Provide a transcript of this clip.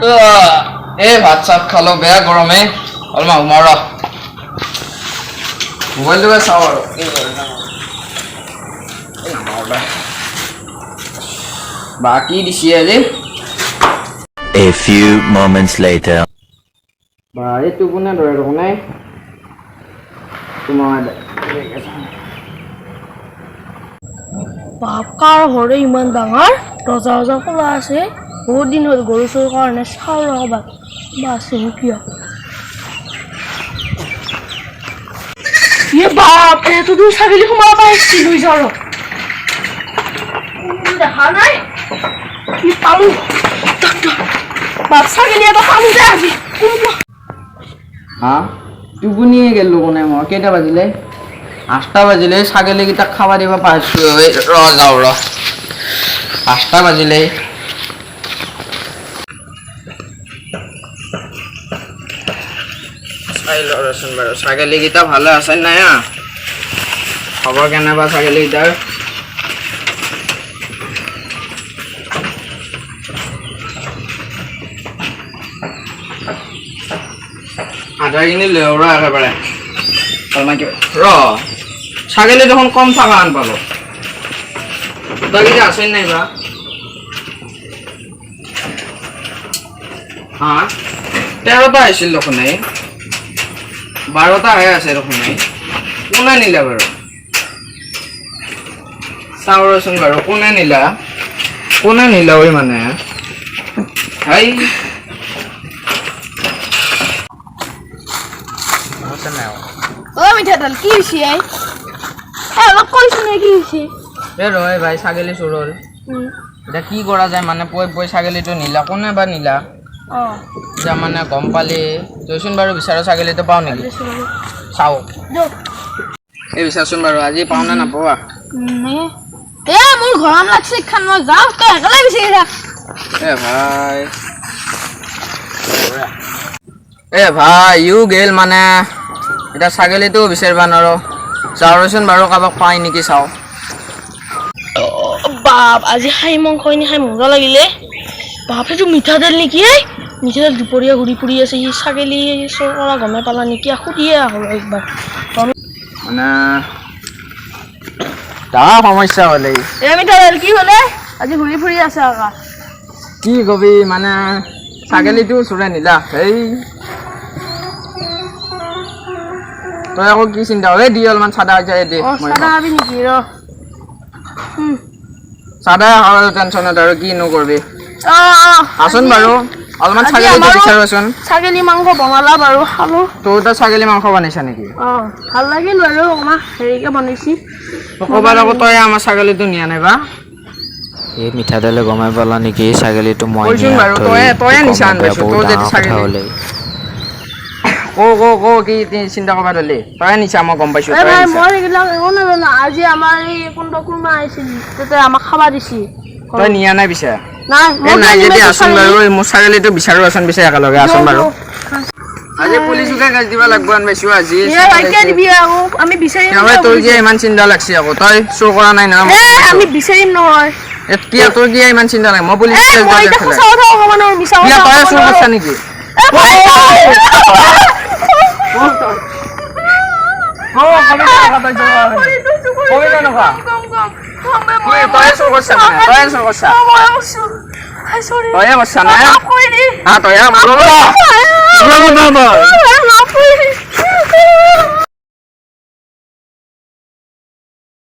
এ ভাত চাত খালো বেয়া গৰমে অলমান উমৰ মোবাইলটোকে চাওঁ আৰু বাকি দিছি আজি A few moments later. বা এইটো কোনে ধৰে কোনে তোমাৰ বাপকাৰ ঘৰে ইমান ডাঙৰ দৰ্জা দৰ্জা খোলা আছে বহুত দিন হ'ল গৰু চৰুৰ কাৰণে চাউল ৰবা আছে কিয় বাপ এইটো দূৰ ছাগলী সোমাব পাৰিছিল লৈ যাওঁ দেখা নাই কি পালো বাপ ছাগলী এটা পালো যে আজি হা টোপনিয়ে গেলো কোনে মই কেইটা বাজিলে 8টা বাজিলে ছাগলীকেইটাক খাবা দিব পাইছো ৰ যাওঁ ৰ 8টা বাজিলে চাই ল ৰচোন বাৰু ছাগলীকেইটা ভালে আছে নাই খবৰ কেনেবা ছাগলীকেইটাৰ আধাখিনি লৈ ৰ একেবাৰে ৰ ছাগলী দেখোন কম থকা আন পালো গোটাকেইটা আছে নাই বা হা 13টা আহিছিল দেখোন 12টা হৈ আছে দেখোন কোনে নিলা বাৰু চাওঁ ৰচোন বাৰু কোনে নিলা ঐ মানে হাই মিঠাডাল কি হৈছে অলপ কৈছো নে কি হৈছে ৰয় ভাই ছাগলী চোৰ হ'ল এতিয়া কি কৰা যায় মানে পই ছাগলীটো নিলা কোনে বা নিলা এতিয়া মানে গম পালি তইচোন বাৰু বিচাৰ ছাগলীটো পাওঁ নেকি চাওঁ এই বিচাৰচোন বাৰু আজি পাওঁ নে নাপাওঁ মোৰ ঘৰত লাগছে খান মই যাওঁ তই একেলাই বিচাৰি থাক ভাই ইউ গেল মানে এতিয়া ছাগলীটো বিচাৰিবা নোৱাৰো চাওঁচোন বাৰু কাৰোবাক পাই নেকি চাওঁ বাপ আজি খাই মাংস এনে খাই মজা লাগিলে বাপ এইটো মিঠাতেল নেকি মিঠাতেল দুপৰীয়া ঘূৰি ফুৰি আছে সি ছাগলী চোৰ কৰা গমে পালা নেকি সুধিয়ে আহোঁ একবাৰ মানে ডাঙৰ সমস্যা হ'লে মিঠাতেল কি হ'লে আজি ঘূৰি ফুৰি আছে আকৌ কি কবি মানে ছাগলীটো চোৰে নিলা এই তই আকৌ কি চিন্তা হয় দি অলপমান চাদা যায় দে নেকি চাদা টেনচনত আৰু কিনো কৰবি আচোন বাৰু অলপমান ছাগলীটো বিচাৰোচোন ছাগলী মাংস বনালা বাৰু খালো তোৰ তাত ছাগলী মাংস বনাইছা নেকি ভাল লাগিল বাৰু অকণমান হেৰিকে বনাইছি ক'বাত আকৌ তই আমাৰ ছাগলীটো নিয়া নাই বা এই মিঠাতেলে গমাই পালা নেকি ছাগলীটো মই কৈছোন বাৰু তয়ে নিচা আনবাইছো তোৰ যদি ছাগলী কি চিন্তা কৰবা ধৰলি তয়ে নিচা মই গম পাইছো আজি আমাৰ এই কোনোবা কোনোবা আহিছিল তাতে আমাক খাবা দিছি তই নিয়া নাই পিছে নাই নাই যদি আচোন বাৰু মোৰ ছাগলীটো বিচাৰো আচোন পিছে একেলগে আচোন বাৰু আজি পুলিচকে গাজ দিব লাগব আনবাইছো আজি আমি বিচাৰিম তোৰ কি ইমান চিন্তা লাগছি আকৌ তই চোৰ কৰা নাই না আমি বিচাৰিম নহয় এতিয়া তোৰ কি ইমান চিন্তা নাই মই পুলিচ তই চোৰ কৰছা নেকি তই